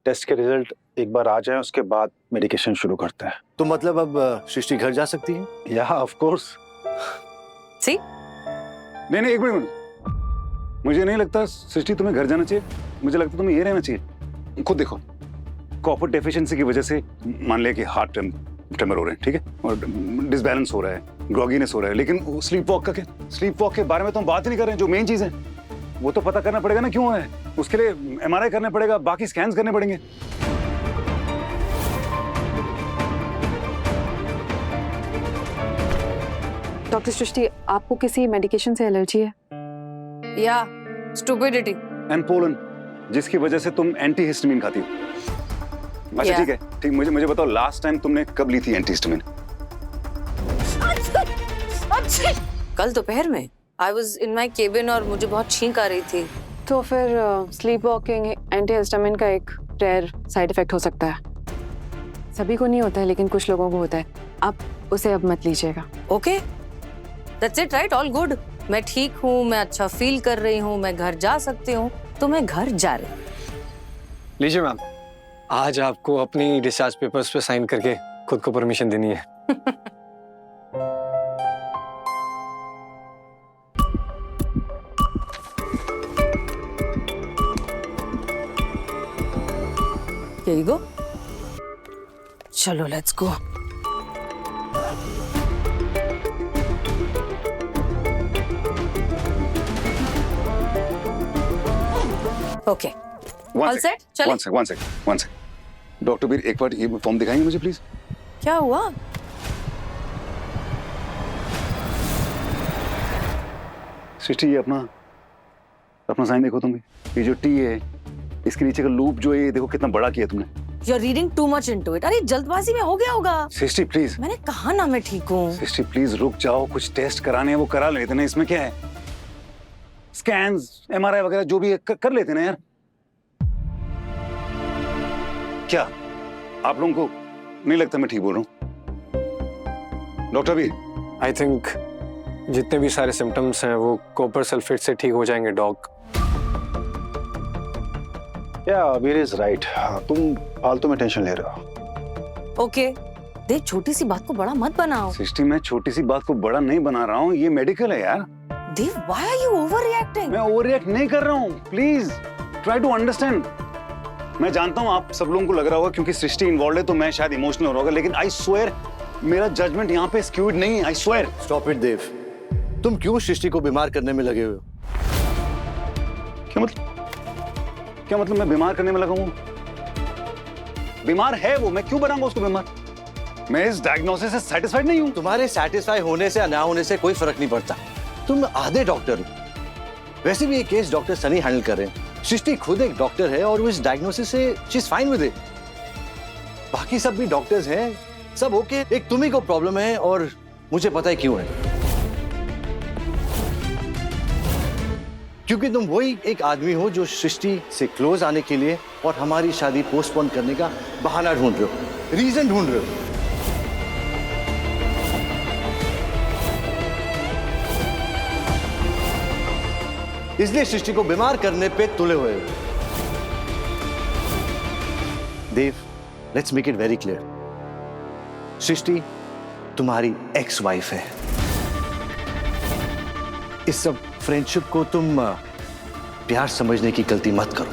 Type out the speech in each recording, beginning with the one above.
Test के result एक बार आ जाए उसके बाद मेडिकेशन शुरू करते हैं। तो मतलब अब सृष्टि घर जा सकती है? या ऑफ कोर्स। सी नहीं एक मिनट, मुझे नहीं लगता सृष्टि तुम्हें घर जाना चाहिए, मुझे लगता तुम्हें ये रहना चाहिए। खुद देखो, कॉपर डेफिशिएंसी की वजह से मान लिया कि हार्ट ट्रेमर हो रहे हैं, ठीक है, और डिसबैलेंस हो रहा है, ग्रॉगीनेस हो रहा है, लेकिन स्लीप वॉक का क्या? स्लीप वॉक के बारे में तो हम बात ही नहीं कर रहे हैं। जो मेन चीज है वो तो पता करना पड़ेगा ना क्यों है। उसके लिए MRI करना पड़ेगा, बाकी स्कैन्स करने पड़ेंगे। डॉक्टर सृष्टि, आपको किसी मेडिकेशन से एलर्जी है? या स्टूपिडिटी एंड पोलन, जिसकी वजह से तुम एंटीहिस्टामिन खाती हो। अच्छा Yeah. ठीक है, ठीक, मुझे बताओ लास्ट टाइम तुमने कब ली थी एंटीहिस्टामिन? कल दोपहर में I was in my cabin और मुझे बहुत छींक आ रही थी। तो फिर स्लीप वॉकिंग एंटीहिस्टामिन का एक रेयर साइड इफेक्ट हो सकता है। सभी को नहीं होता है लेकिन कुछ लोगों को होता है। आप उसे अब मत लीजिएगा। Okay, that's it, right? All good. मैं ठीक हूँ, मैं अच्छा फील कर रही हूँ, मैं घर जा सकती हूँ, तो मैं घर जा रही हूँ। लीजिए मैम, आज आपको अपनी डिस्चार्ज पेपर्स पे साइन करके खुद को परमिशन देनी है। Here you go. चलो let's go. Okay, all set, चलो। One second. डॉक्टर बीर, एक बार ये फॉर्म दिखाएंगे मुझे प्लीज? क्या हुआ? सृष्टि, ये अपना साइन देखो तुम। ये जो टी है, इसके नीचे का लूप जो है, ये देखो कितना बड़ा किया तुमने। You are reading too much into it. अरे जल्दबाजी में हो गया होगा। सृष्टि प्लीज। मैंने कहा ना मैं ठीक हूँ। सृष्टि प्लीज रुक जाओ, कुछ टेस्ट कराने हैं वो करा लेते ना, इसमें क्या है? स्कैन्स, MRI वगैरह जो भी है कर लेते ना यार। क्या आप लोगों को नहीं लगता मैं ठीक बोल रहा हूँ? डॉक्टर भी आई थिंक जितने भी सारे सिम्टम्स हैं वो कॉपर सल्फेट से ठीक हो जाएंगे डॉग। या अबीर इज राइट। तुम फालतू में टेंशन ले रहे हो। ओके, देख छोटी सी बात को बड़ा मत बनाओ। सृष्टि, मैं छोटी सी बात को बड़ा नहीं बना रहा हूँ, ये मेडिकल है यार। देव, व्हाई आर यू ओवररिएक्टिंग? मैं ओवर रिएक्ट नहीं कर रहा हूँ, प्लीज ट्राई टू अंडरस्टैंड। मैं जानता हूँ आप सब लोगों को लग रहा होगा क्योंकि सृष्टि इन्वॉल्व है तो मैं शायद इमोशनल हो रहा होगा, लेकिन आई स्वेयर मेरा जजमेंट यहाँ पे स्क्यूड नहीं है। I swear. स्टॉप इट देव, तुम क्यों सृष्टि को बीमार करने में लगे हुए हो? क्या मतलब मैं बीमार करने में लगा हूँ? बीमार है वो, मैं क्यों बनाऊंगा उसको बीमार? मैं इस डायग्नोसिस से सेटिस्फाइड नहीं हूँ। तुम्हारे सेटिस्फाई होने से या ना होने से कोई फर्क नहीं पड़ता। तुम आधे डॉक्टर हो। वैसे भी ये केस डॉक्टर सनी हैंडल कर रहे हैं। सृष्टि खुद एक डॉक्टर है और वो इस डायग्नोसिस से she is fine with it. बाकी सब भी डॉक्टर्स हैं, सब ओके। एक तुम्ही को प्रॉब्लम है और मुझे पता है क्यों है। क्योंकि तुम वही एक आदमी हो जो सृष्टि से क्लोज आने के लिए और हमारी शादी पोस्टपोन करने का बहाना ढूंढ रहे हो, रीजन ढूंढ रहे हो। इसलिए सृष्टि को बीमार करने पे तुले हुए हो। Dev, let's make it very clear. Srishti तुम्हारी एक्स वाइफ है। इस सब फ्रेंडशिप को तुम प्यार समझने की गलती मत करो।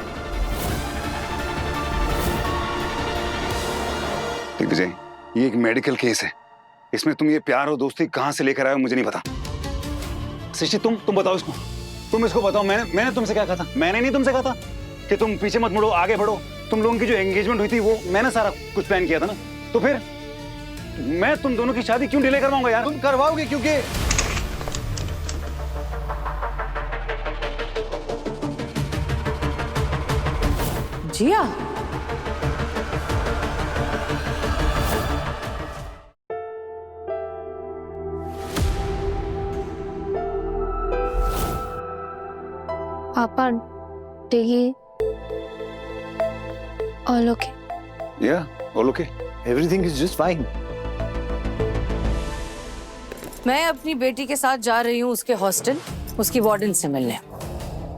दिग्विजय, ये एक मेडिकल केस है, इसमें तुम ये प्यार और दोस्ती कहां से लेकर आए हो मुझे नहीं पता। सृष्टि तुम बताओ इसको, तुम इसको बताओ। मैंने तुमसे क्या कहा था? मैंने नहीं तुमसे कहा था कि तुम पीछे मत मुड़ो, आगे बढ़ो। तुम लोगों की जो एंगेजमेंट हुई थी वो मैंने सारा कुछ प्लान किया था ना, तो फिर मैं तुम दोनों की शादी क्यों डिले करवाऊंगा यार? तुम करवाओगे क्योंकि जिया, Papa, Diggy, all okay? Yeah, all okay. Everything is just fine. मैं अपनी बेटी के साथ जा रही हूँ उसके हॉस्टल, उसकी वार्डन से मिलने।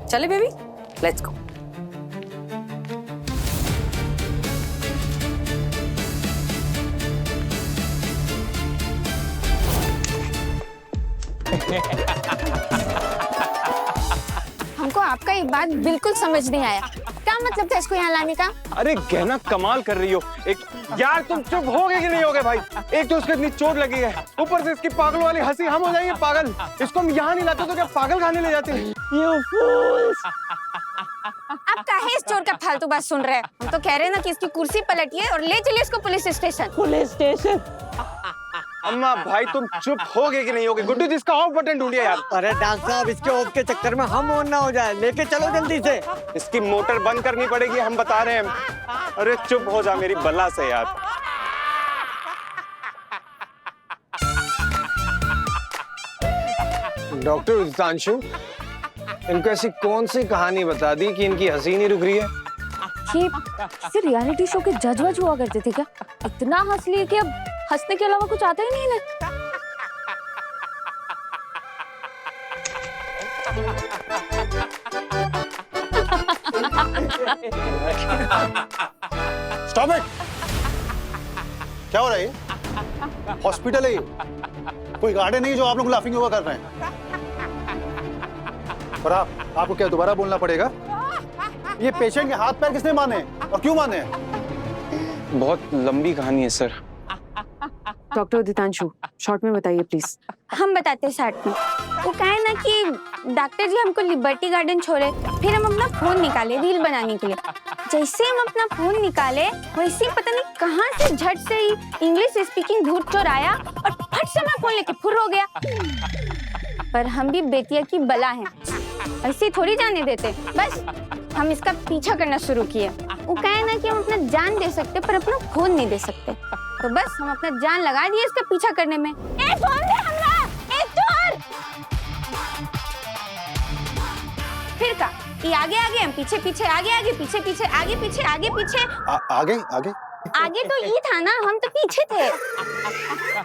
चले बेबी, लेट्स गो। हमको आपका ये बात बिल्कुल समझ नहीं आया, क्या मतलब था इसको यहाँ लाने का? अरे गहना कमाल कर रही हो। एक यार तुम चुप होगे कि नहीं होगे भाई? एक तो उसको इतनी चोट लगी है, ऊपर से इसकी पागलों वाली हंसी, हम हो जाएंगे पागल। इसको हम यहाँ नहीं लाते तो क्या पागल खाने ले जाते? You fools! आप काहे इस चोर का फालतू बात सुन रहे हैं? हम तो कह रहे हैं ना कि इसकी कुर्सी पलटिए और ले चलिए इसको पुलिस स्टेशन। Police station? अम्मा भाई तुम चुप होगे कि नहीं होगे? गुड्डू जिसका ऑफ बटन ढूंढिए यार। अरे डॉक्टर साहब, इसके ऑफ के चक्कर में हम ऑन ना हो जाए, लेके चलो जल्दी से। इसकी मोटर बंद करनी पड़ेगी, हम बता रहे हैं। अरे चुप हो जा मेरी बल्ला से यार। डॉक्टर उदितांशु, इनको ऐसी कौन सी कहानी बता दी कि इनकी हंसी नहीं रुक रही है? ये किसी रियलिटी शो के जज वज हुआ करते थे क्या? इतना हंस लिए कि अब हंसने के अलावा कुछ आता ही नहीं इन्हें। Stop it! क्या हो रहा है ये? हॉस्पिटल है ये, कोई गार्डन नहीं जो आप लोग लाफिंग योगा कर रहे हैं। और आपको क्या दोबारा बोलना पड़ेगा? ये पेशेंट के हाथ पैर किसने माने और क्यों माने? बहुत लंबी कहानी है सर। डॉक्टर उदितांशु, शॉर्ट में बताइए प्लीज। हम बताते हैं शॉर्ट में। वो कहा है ना कि डॉक्टर जी हमको लिबर्टी गार्डन छोड़े, फिर हम अपना फोन निकाले रील बनाने के लिए। जैसे हम अपना फोन निकाले, वैसे ही पता नहीं कहाँ से झट से ही इंग्लिश स्पीकिंग भूत चोर आया और फट से मैं फोन लेके फुर हो गया। पर हम भी बेटिया की बला हैं, ऐसे थोड़ी जाने देते। बस हम इसका पीछा करना शुरू किए। वो कहे ना कि हम अपना जान दे सकते पर अपना खून नहीं दे सकते, तो बस हम अपना जान लगा दिए इसका पीछा करने में। ए फोन दे हमरा, ए चोर! फिर का ये आगे आगे, हम पीछे पीछे, आगे आगे, पीछे पीछे, आगे पीछे, आगे पीछे। आगे आगे आगे तो ये था ना, हम तो पीछे थे।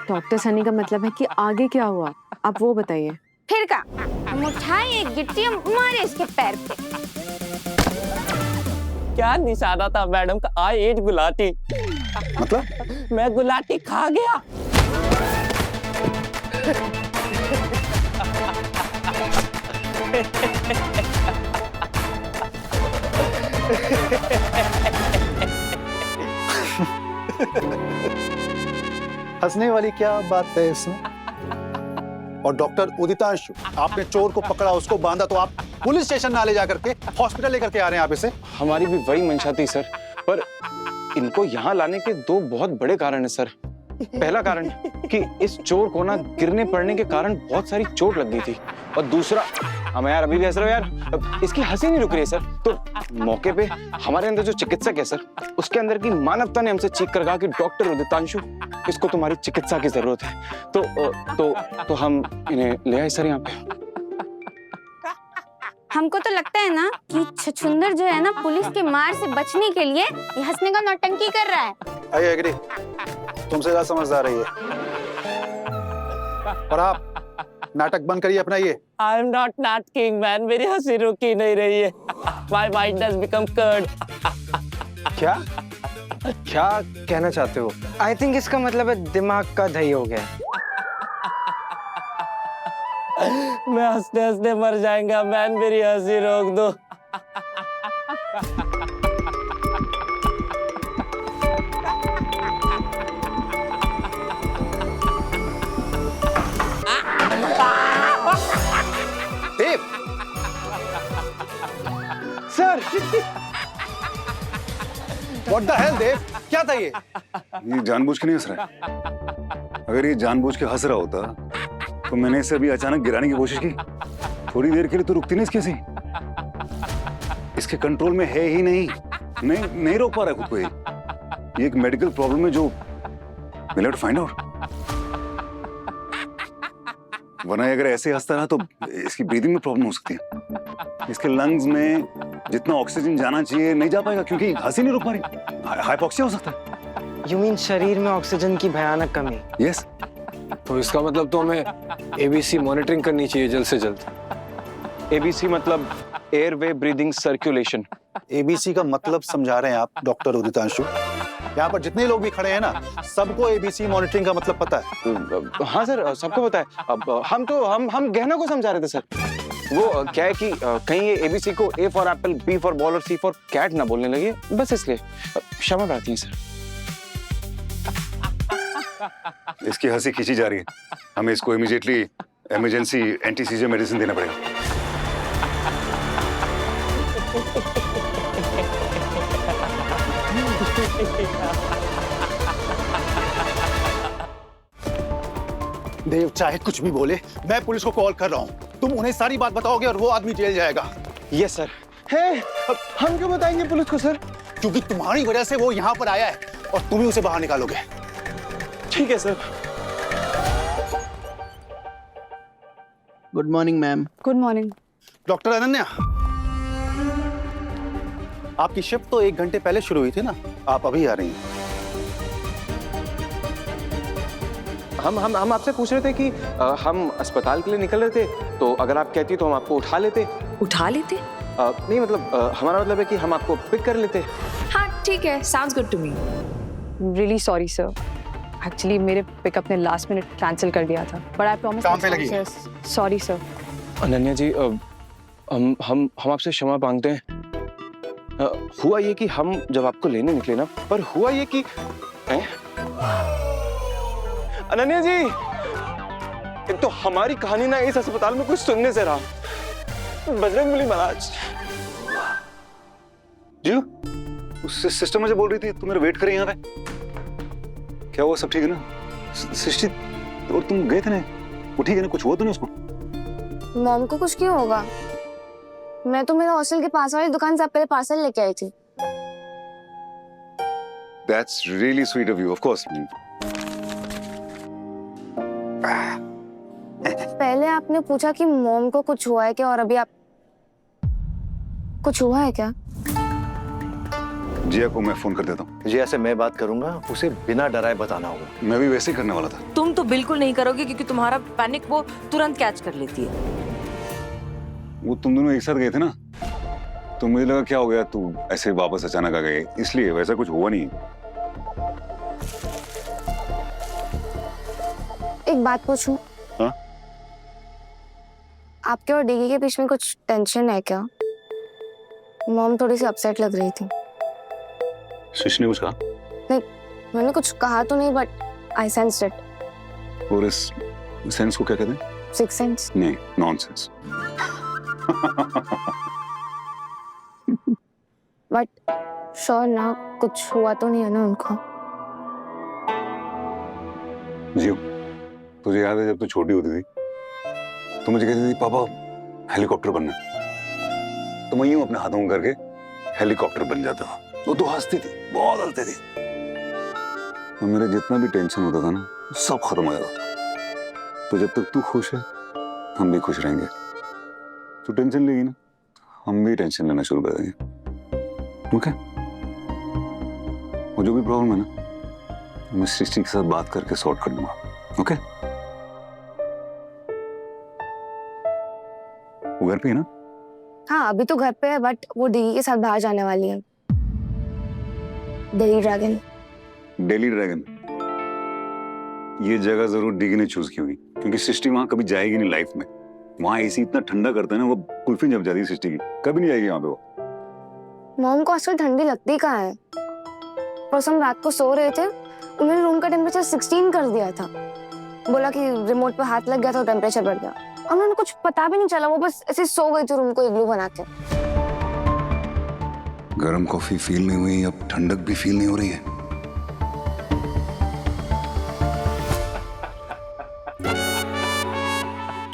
डॉक्टर सनी का मतलब है कि आगे क्या हुआ, आप वो बताइए। फिर का हम उठाए एक गिट्टी, हम मारे इसके पैर पे। क्या निशाना था मैडम का? आई एट गुलाटी। मतलब? मैं गुलाटी खा गया। हंसने वाली क्या बात है इसमें? और डॉक्टर उदितांशु, आपने चोर को पकड़ा, उसको बांधा, तो आप पुलिस स्टेशन ना ले जाकर के हॉस्पिटल लेकर के आ रहे हैं आप इसे? हमारी भी वही मंशा थी सर, पर इनको यहाँ लाने के दो बहुत बड़े कारण है सर। पहला कारण कि इस चोर को ना गिरने पड़ने के कारण बहुत सारी चोट लग गई थी, और दूसरा, हम यार अभी भी हंस रहे हो यार, इसकी हंसी नहीं रुक रही है सर। तो मौके पे हमारे अंदर जो चिकित्सक है सर, उसके अंदर की मानवता ने हमसे चीख कर कहा कि डॉक्टर उदितांशु, इसको तुम्हारी चिकित्सा की जरूरत है। तो हम इन्हें ले आए सर यहाँ पे। हमको तो लगता है ना कि छछुंदर जो है ना, पुलिस के मार से बचने के लिए ये हंसने का नौटंकी कर रहा है। आई एग्री, तुमसे ज्यादा समझदार है ये। और आप नाटक बंद करिए अपना ये। आई एम नॉट नाटकिंग मैन, मेरी हंसी रुक ही नहीं रही है। My mind has become curd. क्या क्या कहना चाहते हो? आई थिंक इसका मतलब है दिमाग का दही हो गया। मैं हंसते हंसते मर जाएगा मैन, मेरी हंसी रोक दो। देव! सर What the hell, देव? क्या था ये? ये जानबूझ के नहीं हंस रहा है। अगर ये जानबूझ के हंस रहा होता तो मैंने इसे अभी अचानक गिराने की कोशिश की। थोड़ी देर के लिए तो रुकती नहीं इसकी हंसी। इसके कंट्रोल में है ही नहीं रोक पा रहा है खुद को। ये एक मेडिकल प्रॉब्लम है जो we'll have to find out। वरना अगर ऐसे हंसता रहा तो इसकी ब्रीदिंग में प्रॉब्लम हो सकती है। इसके लंग्स में जितना ऑक्सीजन जाना चाहिए नहीं जा पाएगा, क्योंकि हंसी नहीं रुक पा रही। हाइपोक्सिया हो सकता है। यू मीन शरीर में ऑक्सीजन की भयानक कमी? यस। तो इसका मतलब तो हमें एबीसी मॉनिटरिंग करनी चाहिए जल्द से जल्द। एबीसी मतलब एयरवे ब्रीदिंग सर्कुलेशन। एबीसी का मतलब समझा रहे हैं आप डॉक्टर उदितांशु? यहाँ पर जितने लोग भी खड़े हैं ना, सबको एबीसी मॉनिटरिंग का मतलब पता है। हाँ सर, सबको पता है। अब हम गहना को समझा रहे थे सर। वो क्या है कि कहीं ये एबीसी को A for apple, B for ball और सी फॉर कैट ना बोलने लगे, बस इसलिए क्षमा प्रार्थी हैं सर। इसकी हंसी खींची जा रही है, हमें इसको immediately emergency anti scissor medicine देना पड़ेगा। देव चाहे कुछ भी बोले, मैं पुलिस को कॉल कर रहा हूँ। तुम उन्हें सारी बात बताओगे और वो आदमी जेल जाएगा। Yes sir. है, हम क्यों बताएंगे पुलिस को सर? क्योंकि तुम्हारी वजह से वो यहाँ पर आया है और तुम ही उसे बाहर निकालोगे। ठीक है sir. Good morning ma'am. Good morning. Doctor Ananya, आपकी शिफ्ट तो 1 घंटे पहले शुरू हुई थी ना, आप अभी आ रही हैं। हम आपसे पूछ रहे थे कि हम अस्पताल के लिए निकल रहे थे, तो अगर आप कहती तो हम आपको उठा लेते। उठा लेते? नहीं मतलब हमारा मतलब है कि हम आपको पिक कर लेते। हाँ ठीक है, sounds good to me. Really sorry sir, actually मेरे पिकअप ने लास्ट मिनट कैंसिल कर दिया था, बट आई प्रॉमिस। काम पे लगी है। Sorry sir. अनन्या जी, हम आपसे क्षमा मांगते हैं। हुआ ये कि हम जब आपको लेने निकले ना, पर हुआ ये कि अनन्या जी, एक तो हमारी कहानी ना इस अस्पताल में कुछ सुनने से रहा। बजरंगबली महाराज जी, उस सिस्टर मुझे बोल रही थी तुम मेरा वेट करें यहाँ पे। क्या हुआ, सब ठीक है ना? सृष्टि और तुम गए थे ना, वो ठीक है ना? कुछ हुआ तो नहीं उसको? मॉम को कुछ क्यों होगा? मैं तो मेरे हॉस्टल के पास वाली दुकान से आपके लिए पार्सल लेके आई थी। That's really sweet of you, of course. पहले आपने पूछा कि मॉम को कुछ हुआ है क्या, और अभी आप कुछ हुआ है क्या? जिया को मैं फोन कर देता हूँ। जिया से मैं बात करूंगा, उसे बिना डराए बताना होगा। मैं भी वैसे ही करने वाला था। तुम तो बिल्कुल नहीं करोगे, क्योंकि तुम्हारा पैनिक वो तुरंत कैच कर लेती है। वो तुम दोनों एक साथ गए थे ना, तो मुझे लगा क्या हो गया, तू ऐसे वापस अचानक आ गए, इसलिए। वैसा कुछ हुआ नहीं। एक बात पूछूं? हाँ? आपके और डीगी के बीच में कुछ टेंशन है क्या? मॉम थोड़ी सी अपसेट लग रही थी। सृष्टि ने कुछ कहा? नहीं, मैंने कुछ कहा तो नहीं, बट आई सेंस्ड इट। और इस सेंस को क्या कहते हैं? Six sense? नहीं, नॉनसेंस। बट श्योर ना, कुछ हुआ तो नहीं है ना उनको? जियो, तुझे याद है जब तू छोटी होती थी तो मुझे कहती थी पापा हेलीकॉप्टर बनना, तो मैं यूं अपने हाथों में करके हेलीकॉप्टर बन जाता था। वो तो हंसती थी, बहुत हंसती थी। और मेरा जितना भी टेंशन होता था ना, सब खत्म हो जाता था। तो जब तक तू खुश है, हम भी खुश रहेंगे। तू टेंशन लेगी ना, हम भी टेंशन लेना शुरू कर देंगे। ओके? वो जो भी प्रॉब्लम है ना, मैं सृष्टि के साथ बात करके सॉर्ट कर दूंगा। ओके? वो घर पे है ना? हाँ, अभी तो घर पे है, बट वो डीगी के साथ बाहर जाने वाली है। दिल्ली ड्रैगन। दिल्ली ड्रैगन, ये जगह जरूर डीगी ने चूज की होगी, क्योंकि सृष्टि वहां कभी जाएगी नहीं लाइफ में। वहां एसी इतना ठंडा करता है ना, वो कुल्फी जम जाती है सृष्टि की, कभी नहीं जाएगी वहां पे वो। मॉम को आजकल ठंडी लगती कहाँ है? परसों हम रात को सो रहे थे, उन्होंने रूम का टेम्परेचर 16 कर दिया था। बोला कि रिमोट पे हाथ लग गया तो टेम्परेचर बढ़ गया। उन्होंने कुछ पता भी नहीं चला, वो बस ऐसे सो गई थी रूम को इग्लू बना के। गर्म कॉफी फील नहीं हुई, अब ठंडक भी फील नहीं हो रही है।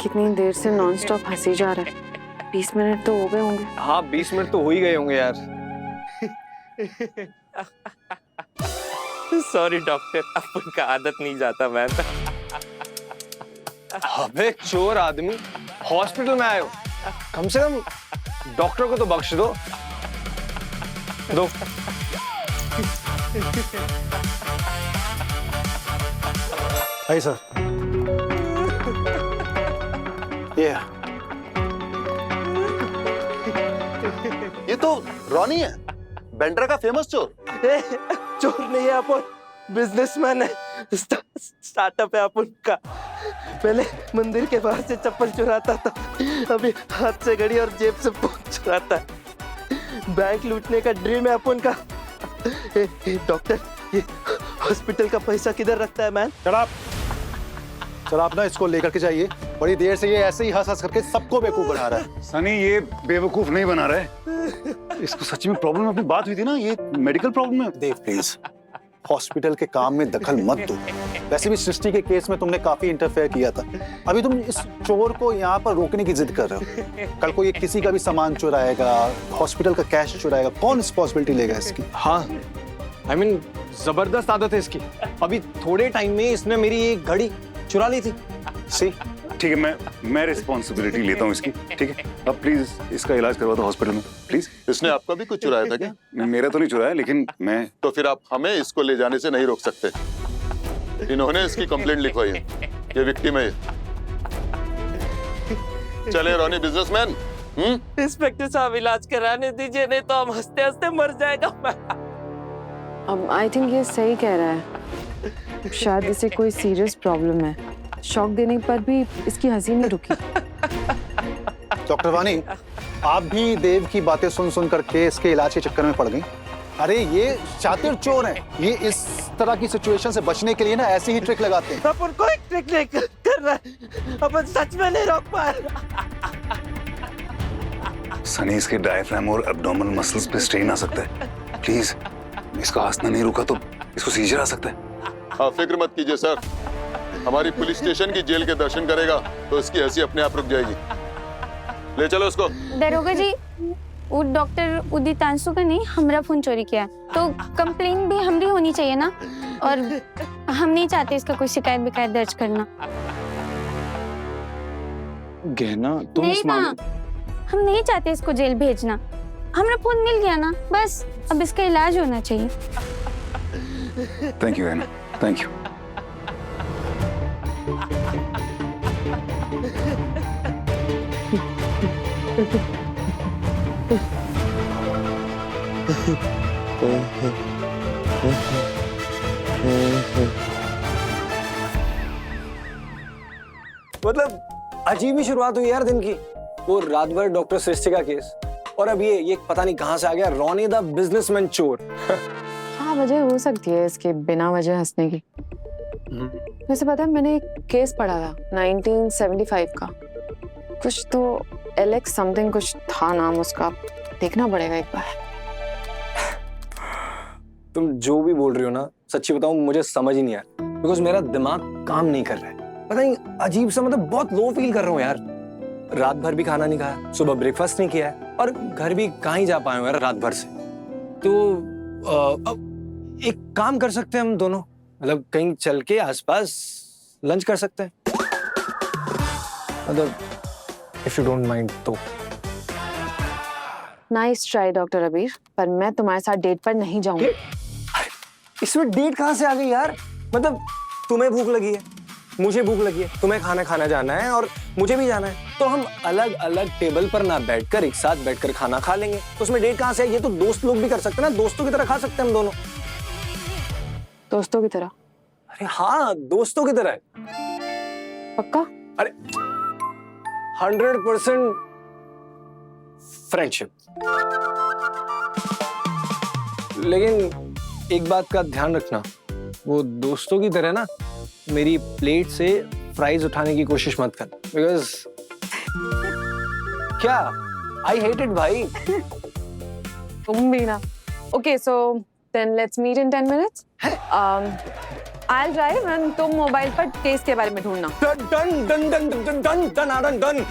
कितनी देर से नॉनस्टॉप हंसी जा रहा है। 20 मिनट तो हो गए होंगे। हाँ, 20 मिनट तो हो ही गए होंगे यार। सॉरी डॉक्टर, अपन का आदत नहीं जाता मैम। अबे चोर आदमी, हॉस्पिटल में आए हो, कम से कम डॉक्टर को तो बख्श दो। Hi sir. ये तो तो रॉनी है, बेंड्रा का फेमस चोर। चोर नहीं है अपन, बिजनेसमैन है। स्टार्टअप है अपन का। पहले मंदिर के बाहर से चप्पल चुराता था, अभी हाथ से घड़ी और जेब से फोन चुराता है। बैंक लूटने का ड्रीम है अपन का। डॉक्टर, ये हॉस्पिटल का पैसा किधर रखता है मैन? चल आप ना इसको लेकर के जाइए। बड़ी देर से ये ऐसे ही हंस हंस करके सबको बेवकूफ बना रहा है। सनी ये बेवकूफ नहीं बना रहा है, इसको सच में प्रॉब्लम अपनी बात हुई थी ना, ये मेडिकल प्रॉब्लम है। देव प्लीज, हॉस्पिटल के काम में दखल मत दो। वैसे भी सृष्टि के केस में तुमने काफी इंटरफेयर किया था। अभी तुम इस चोर को यहाँ पर रोकने की जिद कर रहे हो। कल को ये किसी का भी सामान चुराएगा, हॉस्पिटल का कैश चुराएगा, कौन रिस्पॉन्सिबिलिटी लेगा इसकी? हाँ, I mean, जबरदस्त आदत है इसकी। अभी थोड़े टाइम में इसने मेरी एक घड़ी चुरा ली थी। सी ठीक है, मैं रिस्पॉन्सिबिलिटी लेता हूँ इसकी। ठीक है, अब प्लीज इसका इलाज करवा दो हॉस्पिटल में, प्लीज। इसने आपका भी कुछ चुराया था क्या? मेरा तो नहीं चुराया, लेकिन मैं तो फिर आप हमें इसको ले जाने से नहीं रोक सकते। इन्होंने इसकी कंप्लेंट लिखवाई है, ये विक्टिम है। चले रॉनी बिजनेसमैन। इंस्पेक्टर साहब, इलाज कराने दीजिए, नहीं तो हम हंसते हंसते मर जाएगा। अब आई थिंक ये सही कह रहा है, शायद इसे कोई सीरियस प्रॉब्लम है। शॉक देने पर भी इसकी हंसी नहीं रुकी। डॉक्टर वानी, आप भी देव की बातें सुन सुन करके इसके इलाज के चक्कर में पड़ गई। अरे ये शातिर चोर हैं, ये इस तरह की सिचुएशन से बचने के लिए ना ऐसी ही ट्रिक लगाते हैं। अपन कोई ट्रिक नहीं कर रहा है, अपन सच में नहीं रोक पा रहे। सनी इसके डायफ्राम और एब्डोमिनल मसल्स पे स्ट्रेन आ सकता है। प्लीज, इसका हंसना नहीं रुका तो इसको सीजर आ सकता है। हाँ, फिक्र मत कीजिए सर, हमारी पुलिस स्टेशन की जेल के दर्शन करेगा तो इसकी हंसी अपने आप रुक जाएगी। ले चलो उसको। दरोगा जी, वो डॉक्टर उदितांशु का नहीं, हमरा फोन चोरी किया, तो कंप्लेन भी हमारी होनी चाहिए ना, और हम नहीं चाहते इसका कोई शिकायत बिकायत दर्ज करना। गहना, तुम नहीं इस ना, मामले हम नहीं चाहते इसको जेल भेजना। हमारा फोन मिल गया ना, बस अब इसका इलाज होना चाहिए। Thank you Anna, thank you. मतलब अजीब ही शुरुआत हुई यार दिन की। वो रात भर डॉक्टर सृष्टि का केस, और अब ये पता नहीं कहां से आ गया रॉनी द बिजनेसमैन चोर। हाँ, वजह हो सकती है इसके बिना वजह हंसने की। वैसे पता है, मैंने एक केस पढ़ा था 1975 का, कुछ तो एलेक्स समथिंग कुछ था नाम उसका, देखना पड़ेगा एक बार। तुम जो भी बोल रही हो ना, सच्ची बताऊं मुझे समझ ही नहीं आ रहा, बिकॉज मेरा दिमाग काम नहीं कर रहा है। पता नहीं अजीब सा, मतलब बहुत लो फील कर रहा हूँ यार। रात भर भी खाना नहीं खाया, सुबह ब्रेकफास्ट नहीं किया है, और घर भी कहाँ ही जा पाए यार रात भर से। तो एक काम कर सकते हैं हम दोनों, मतलब कहीं चल के आसपास लंच कर सकते हैं, मतलब इफ यू डोंट माइंड तो। नाइस ट्राई डॉक्टर अबीर, पर मैं तुम्हारे साथ डेट पर नहीं जाऊंगी। इसमें डेट कहाँ से आ गई यार? मतलब तुम्हें भूख लगी है, मुझे भूख लगी है, तुम्हें खाना खाना जाना है और मुझे भी जाना है, तो हम अलग अलग टेबल पर ना बैठकर एक साथ बैठकर खाना खा लेंगे। तो उसमें डेट कहाँ से है? ये तो दोस्त लोग भी कर सकते हैं ना, दोस्तों की तरह खा सकते हैं हम दोनों। दोस्तों की तरह? अरे हाँ, दोस्तों की तरह। पक्का? अरे 100% फ्रेंडशिप। लेकिन एक बात का ध्यान रखना, वो दोस्तों की तरह ना मेरी प्लेट से फ्राइज उठाने की कोशिश मत कर, बिकॉज क्या आई हेट इट भाई। तुम भी ना। Okay, so then let's meet in 10 minutes. I'll drive and तुम मोबाइल पर केस के बारे में ढूंढना। Done done done done done done done done done.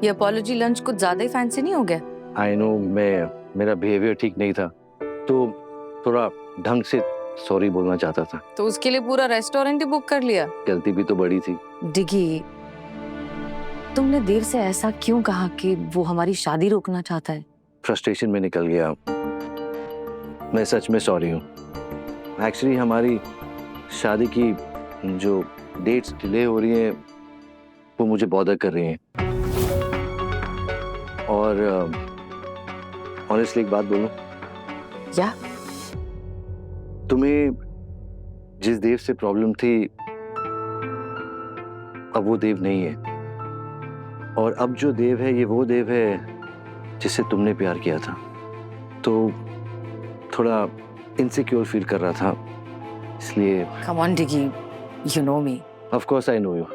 ये अपॉलॉजी लंच कुछ ज्यादा ही फैंसी नहीं हो गया? आई नो, मेरा बिहेवियर ठीक नहीं था, तो थोड़ा ढंग से सॉरी बोलना चाहता था। तो उसके लिए पूरा रेस्टोरेंट ही बुक कर लिया? गलती भी तो बड़ी थी। डिगी, तुमने देव से ऐसा क्यों कहा कि वो हमारी शादी रोकना चाहता है? फ्रस्ट्रेशन में निकल गया। मैं सच में सॉरी हूँ। एक्चुअली हमारी शादी की जो डेट्स डिले हो रही हैं वो मुझे बॉदर कर रही हैं। और ऑनेस्टली एक बात बोलूं, क्या? तुम्हें जिस देव से प्रॉब्लम थी अब वो देव नहीं है, और अब जो देव है ये वो देव है जिससे तुमने प्यार किया था। तो थोड़ा इनसिक्योर फील कर रहा था, इसलिए। Come on, Diggy, you know me. Of course I know you,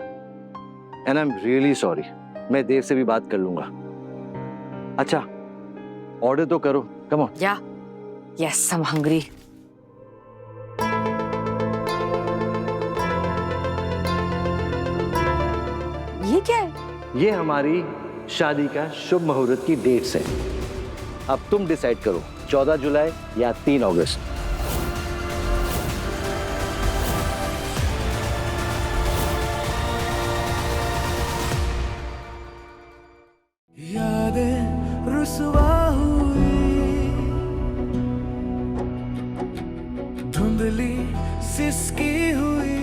and I'm really sorry. मैं देव से भी बात कर लूंगा। अच्छा, ऑर्डर तो करो, come on. Yeah. Yes, I'm hungry. ये क्या है? ये हमारी शादी का शुभ मुहूर्त की डेट्स है। अब तुम डिसाइड करो, 14 जुलाई या 3 अगस्त। यादें रुसवा हुई, धुंधली सिसकी हुई,